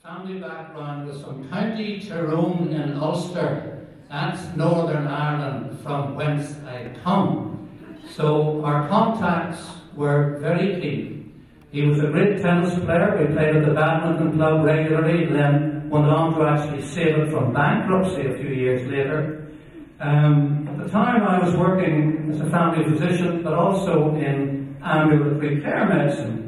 family background was from County Tyrone in Ulster. That's Northern Ireland, from whence I come. So our contacts were very keen. He was a great tennis player. We played at the badminton club regularly, and then went on to actually save it from bankruptcy a few years later. At the time I was working as a family physician, but also in ambulatory care medicine.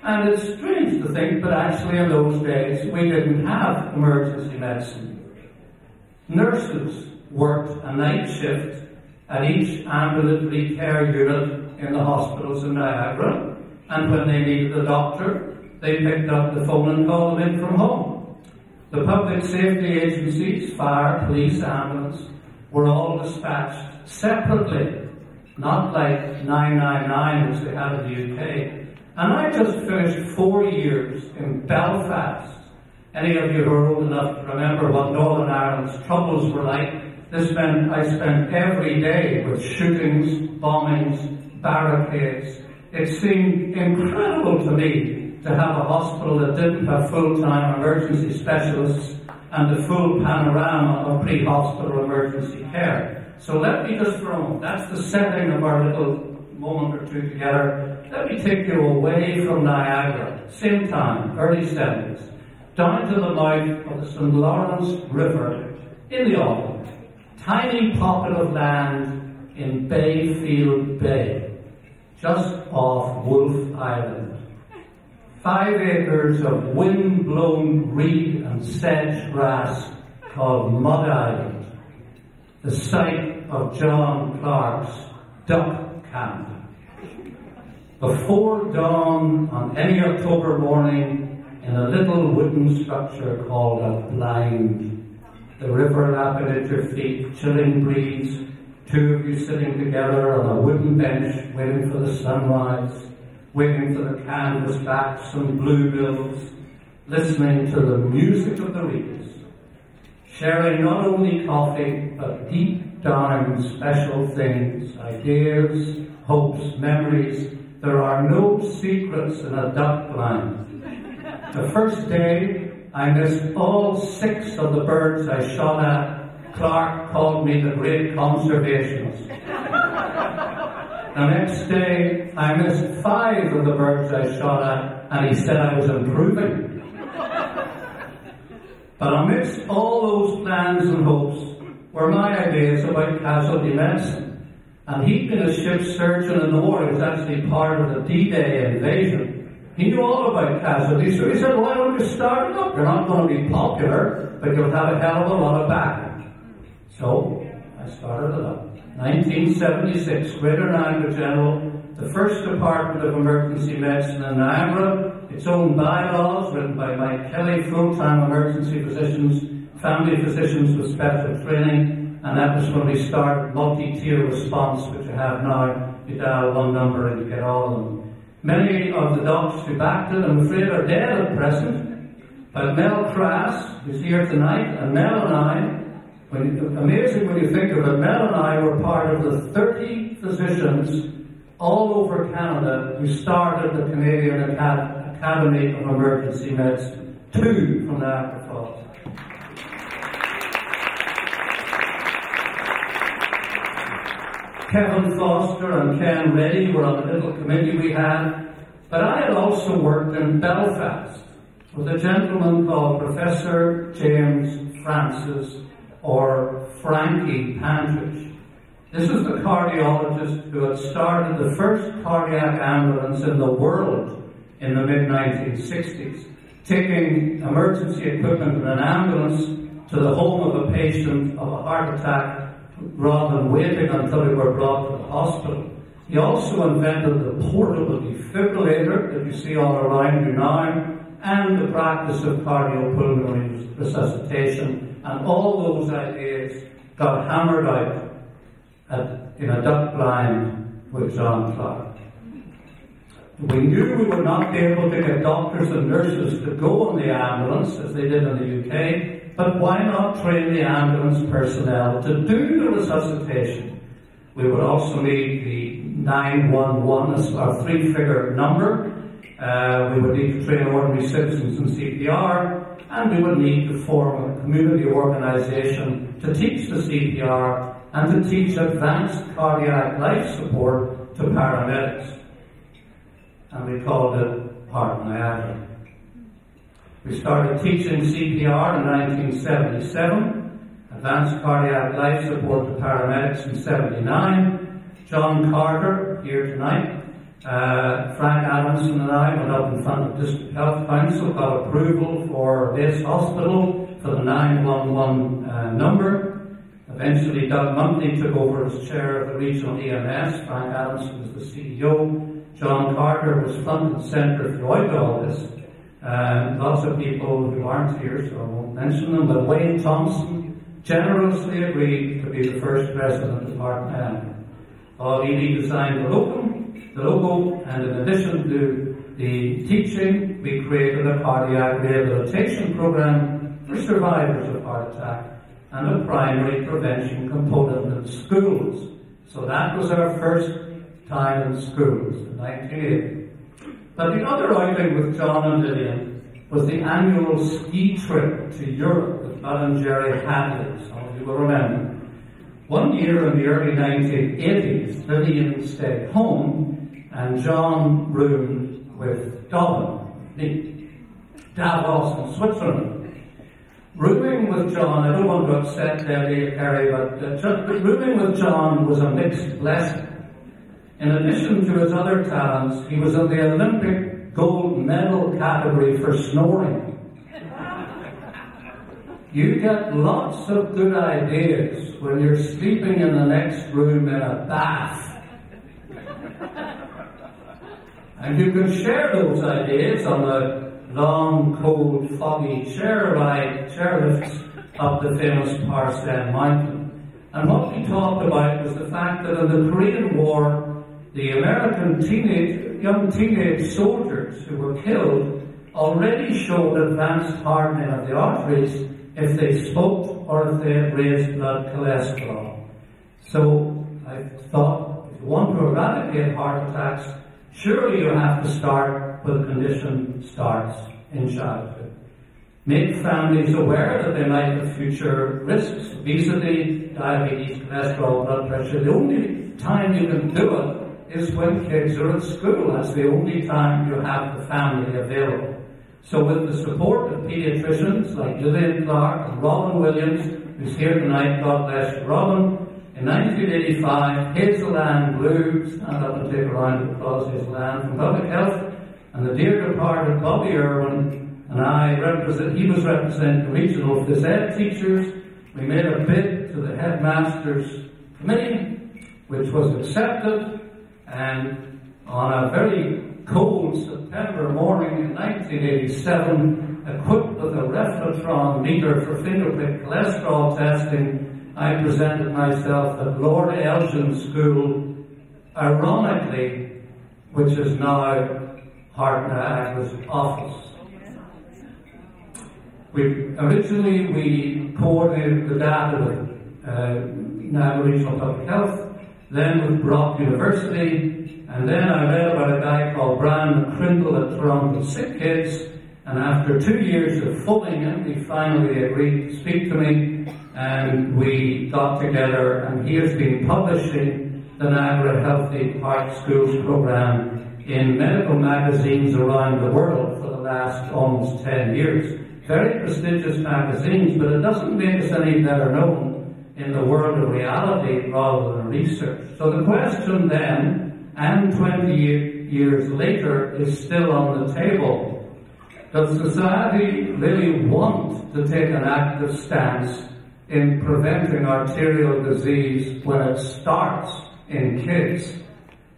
And it's strange to think, but actually in those days we didn't have emergency medicine. Nurses worked a night shift at each ambulatory care unit in the hospitals in Niagara, and when they needed a doctor, they picked up the phone and called them in from home. The public safety agencies, fire, police, ambulance, were all dispatched separately, not like 999 as they had in the UK. And I just finished 4 years in Belfast. Any of you who are old enough to remember what Northern Ireland's troubles were like, this meant I spent every day with shootings, bombings, barricades. It seemed incredible to me to have a hospital that didn't have full-time emergency specialists and the full panorama of pre-hospital emergency care. So let me just for a moment, that's the setting of our little moment or two together. Let me take you away from Niagara, same time, early 70s, down to the mouth of the St. Lawrence River in the autumn. Tiny pocket of land in Bayfield Bay, just off Wolfe Island. 5 acres of wind-blown reed and sedge grass called Mud Island, the site of John Clark's duck camp. Before dawn on any October morning, in a little wooden structure called a blind, the river lapping at your feet, chilling breeze, 2 of you sitting together on a wooden bench, waiting for the sunrise, waiting for the canvas backs and bluebills, listening to the music of the reeds, sharing not only coffee, but deep down special things, ideas, hopes, memories. There are no secrets in a duck blind. The first day, I missed all 6 of the birds I shot at. Clark called me the great conservationist. The next day, I missed 5 of the birds I shot at, and he said I was improving. But amidst all those plans and hopes were my ideas about casualty medicine. And he'd been a ship's surgeon in the war. He was actually part of the D-Day invasion. He knew all about casualties, so he said, why don't you start it up? You're not going to be popular, but you'll have a hell of a lot of backing. So, I started it up. 1976, Greater Niagara General, the first department of emergency medicine in Niagara, its own bylaws written by Mike Kelly, full-time emergency physicians, family physicians with special training, and that was when we started multi-tier response, which I have now. You dial one number and you get all of them. Many of the docs who backed it, I'm afraid, are dead at present. But Mel Crass, who's here tonight, and Mel and I, amazing when you think of it, Mel and I were part of the 30 physicians all over Canada who started the Canadian Academy of Emergency Medicine. 2 from Niagara Falls. Kevin Foster and Ken Reddy were on a little committee we had, but I had also worked in Belfast with a gentleman called Professor James Francis, or Frankie Pandridge. This is the cardiologist who had started the first cardiac ambulance in the world in the mid-1960s, taking emergency equipment in an ambulance to the home of a patient of a heart attack rather than waiting until they were brought to the hospital. He also invented the portable defibrillator that you see all around you now, and the practice of cardiopulmonary resuscitation, and all those ideas got hammered out in a duck blind with John Clark. We knew we would not be able to get doctors and nurses to go on the ambulance as they did in the UK, but why not train the ambulance personnel to do the resuscitation? We would also need the 911 as our 3-figure number. We would need to train ordinary citizens in CPR, and we would need to form a community organisation to teach the CPR and to teach advanced cardiac life support to paramedics. And we called it Heart Niagara. We started teaching CPR in 1977, advanced cardiac life support to paramedics in 79. John Carter, here tonight, Frank Adamson and I went up in front of District Health Council, got approval for this hospital for the 911 number. Eventually Doug Muntley took over as chair of the regional EMS, Frank Adamson was the CEO. John Carter was front and centre throughout all this. Lots of people who aren't here, so I won't mention them, but Wayne Thompson generously agreed to be the first president of Heart Niagara. All ED designed the logo, and in addition to the teaching, we created a cardiac rehabilitation program for survivors of heart attack and a primary prevention component in schools. So that was our first time in schools in 1980. But the other outing with John and Lillian was the annual ski trip to Europe with Bud and Jerry Hadley, some of you will remember. One year in the early 1980s, Lillian stayed home and John roomed with Davos in Switzerland. Rooming with John, I don't want to upset Debbie or Carrie, but rooming with John was a mixed blessing. In addition to his other talents, he was in the Olympic gold medal category for snoring. You get lots of good ideas when you're sleeping in the next room in a bath. And you can share those ideas on the long, cold, foggy chairlifts up the famous Parsen Mountain. And what we talked about was the fact that in the Korean War, the American young teenage soldiers who were killed already showed advanced hardening of the arteries if they smoked or if they had raised blood cholesterol. So I thought, if you want to eradicate heart attacks, surely you have to start where the condition starts in childhood. Make families aware that they might have future risks, obesity, diabetes, cholesterol, blood pressure. The only time you can do it is when kids are at school. That's the only time you have the family available. So with the support of paediatricians like Lillian Clark and Robin Williams, who's here tonight, God bless you, Robin, in 1985, Hazel Ann Blue, stand up and take a round of applause, Hazel Ann, from Public Health, and the dear departed Bobby Irwin, and he was representing the regional phys ed teachers. We made a bid to the headmasters committee, which was accepted. And on a very cold September morning in 1987, equipped with a Refletron meter for fingerprint cholesterol testing, I presented myself at Lord Elgin School, ironically, which is now Heart Niagara's office. Originally we coordinated the data with Niagara Regional Public Health, then with Brock University, and then I read about a guy called Brian McCrindle at Toronto Sick Kids, and after 2 years of phoning him, he finally agreed to speak to me, and we got together, and he has been publishing the Niagara Healthy Heart Schools program in medical magazines around the world for the last almost 10 years. Very prestigious magazines, but it doesn't make us any better known in the world of reality rather than research. So the question then, and 20 years later, is still on the table. Does society really want to take an active stance in preventing arterial disease when it starts in kids,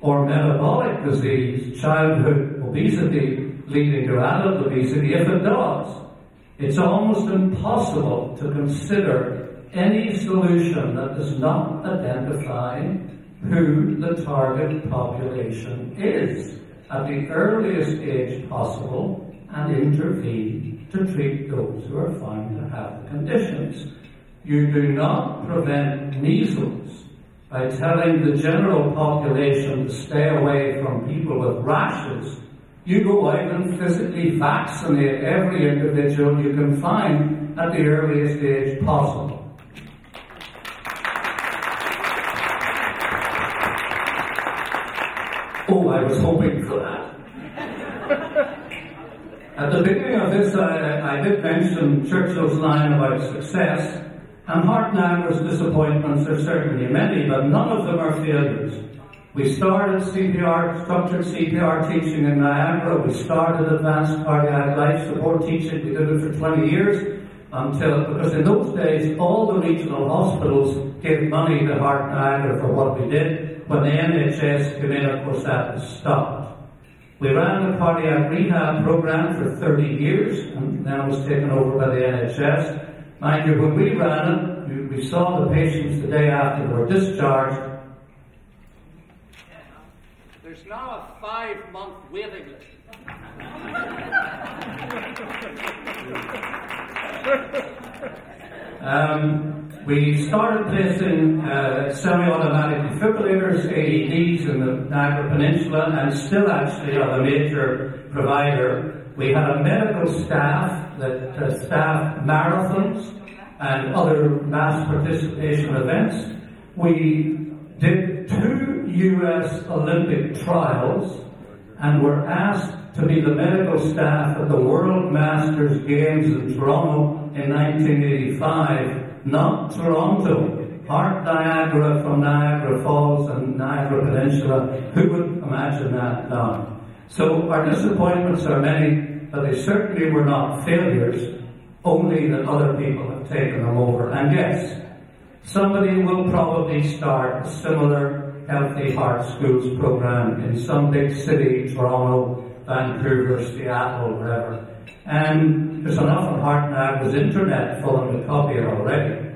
or metabolic disease, childhood obesity leading to adult obesity? If it does, it's almost impossible to consider any solution that does not identify who the target population is at the earliest age possible and intervene to treat those who are found to have the conditions. You do not prevent measles by telling the general population to stay away from people with rashes you go out and physically vaccinate every individual you can find at the earliest age possible. Oh, I was hoping for that. At the beginning of this, I did mention Churchill's line about success, and Heart Niagara's disappointments are certainly many, but none of them are failures. We started CPR, structured CPR teaching in Niagara. We started advanced cardiac life support teaching. We did it for 20 years because in those days, all the regional hospitals gave money to Heart Niagara for what we did. When the NHS came in, of course, that was stopped. We ran the cardiac rehab program for 30 years, and then it was taken over by the NHS. Mind you, when we ran it, we saw the patients the day after they were discharged. There's now a 5-month waiting list. We started placing semi-automatic defibrillators, AEDs, in the Niagara Peninsula, and still actually are the major provider. We had a medical staff that staffed marathons and other mass participation events. We did 2 US Olympic trials and were asked to be the medical staff at the World Masters Games in Toronto in 1985, not Toronto. Heart Niagara from Niagara Falls and Niagara Peninsula. Who would imagine that now? So our disappointments are many, but they certainly were not failures, only that other people have taken them over. And yes, somebody will probably start a similar Healthy Heart Schools program in some big city, Toronto, Vancouver, Seattle, wherever. And there's enough on Heart Niagara's internet for them to copy it already.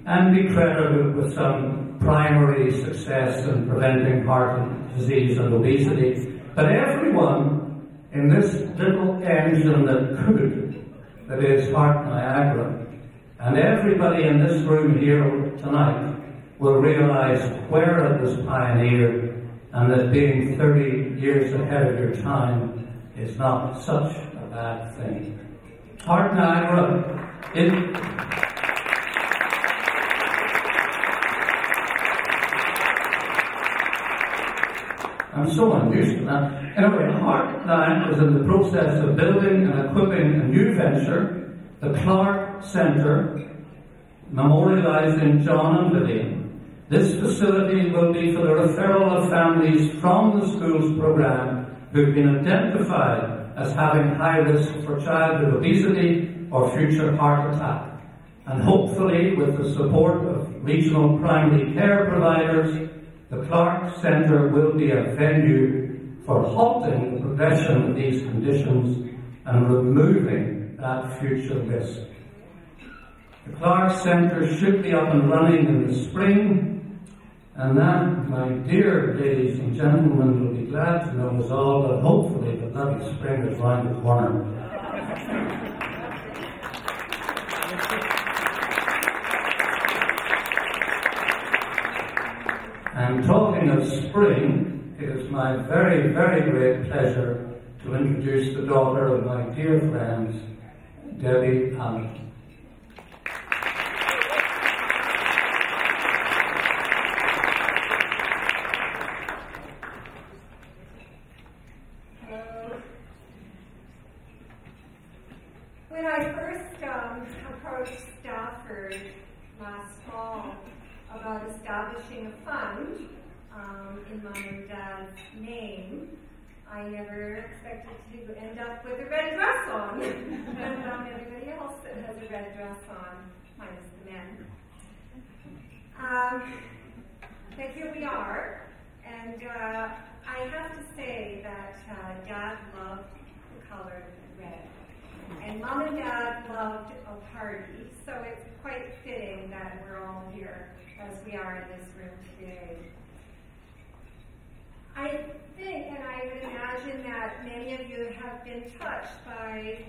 And be credited with some primary success in preventing heart disease and obesity. But everyone in this little engine that could, that is Heart Niagara, and everybody in this room here tonight will realize where it was pioneered, and that being 30 years ahead of your time is not such a bad thing. Heart Niagara, I'm so unused to that. Anyway, Heart Niagara is in the process of building and equipping a new venture, the Clark Centre, memorialising John and Lillian. This facility will be for the referral of families from the schools programme who've been identified as having high risk for childhood obesity or future heart attack. And hopefully, with the support of regional primary care providers, the Clark Centre will be a venue for halting the progression of these conditions and removing that future risk. The Clark Centre should be up and running in the spring, and that, my dear ladies and gentlemen, will be glad to know is all, but hopefully the bloody spring is round the corner. And talking of spring, it is my very, very great pleasure to introduce the daughter of my dear friends, Debbie Hamilton. Hello. When I first approached Stafford last fall about establishing a fund in Mom and Dad's name, I never expected to end up with a red dress on. And everybody else that has a red dress on, minus the men. But here we are, and I have to say that Dad loved the color red. And Mom and Dad loved a party, so it's quite fitting that we're all here as we are in this room today. I think, and I would imagine that many of you have been touched by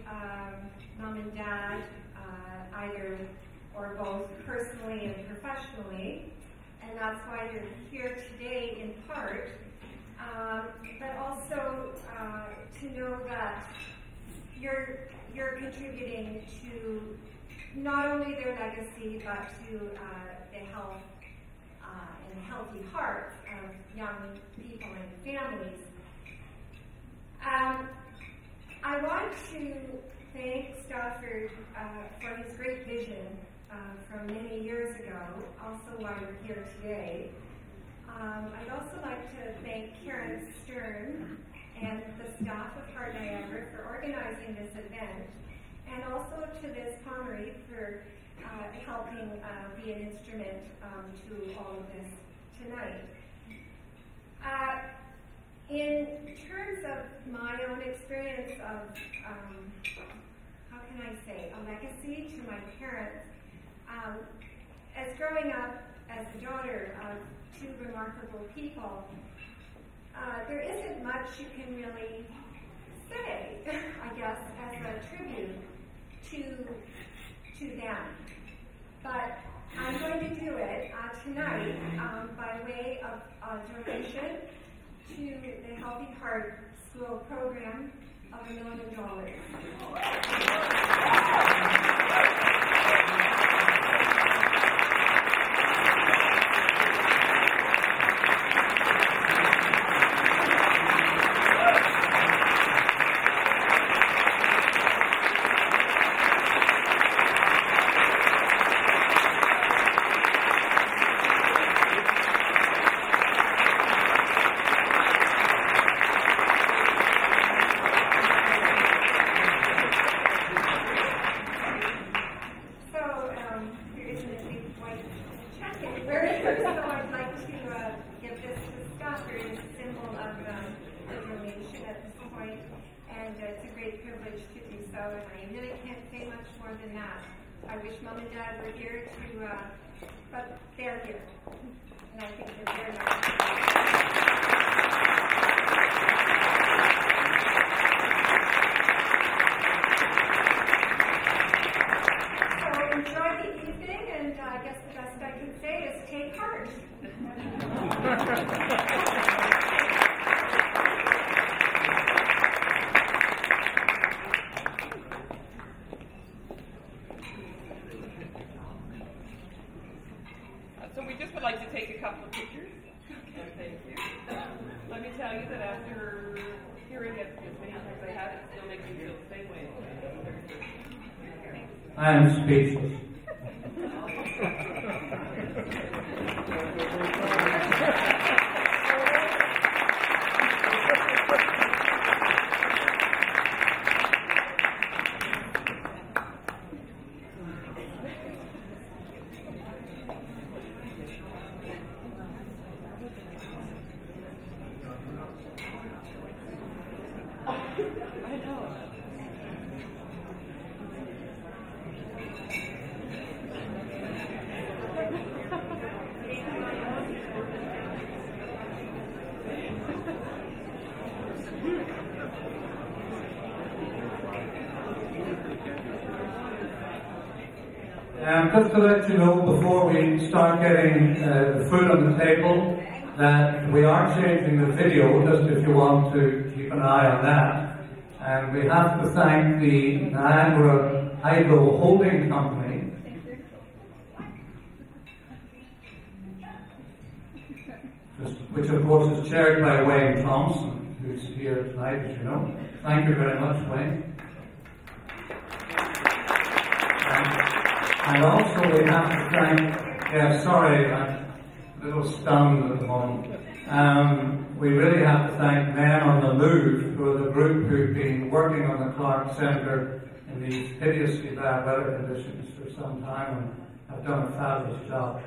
Mom and Dad, either or both personally and professionally, and that's why you're here today in part. but also to know that you're contributing to not only their legacy, but to the health and healthy hearts of young people and families. I want to thank Stafford for his great vision from many years ago, also why we're here today. I'd also like to thank Karen Stern and the staff of Heart Niagara for organizing this event, and also to Liz Connery for helping be an instrument to all of this tonight. In terms of my own experience of, how can I say, a legacy to my parents, as growing up as the daughter of two remarkable people, there isn't much you can really say, I guess, as a tribute to them. But I'm going to do it tonight by way of a donation to the Healthy Heart School program of $1 million. I wish Mom and Dad were here to, but they're here, and I think they're very nice. So enjoy the evening, and I guess the best I can say is take heart. So we just would like to take a couple of pictures. Thank you. Let me tell you that after hearing it as many times as I have, it still makes me feel the same way. I am speechless. Just to let you know before we start getting the food on the table that we are changing the video, just if you want to keep an eye on that. And we have to thank the Niagara Hydro Holding Company, which of course is chaired by Wayne Thompson, who's here tonight, as you know. Thank you very much, Wayne. And also we have to thank, sorry, I'm a little stunned at the moment. We really have to thank Men on the Move, who are the group who've been working on the Clark Centre in these hideously bad weather conditions for some time and have done a fabulous job.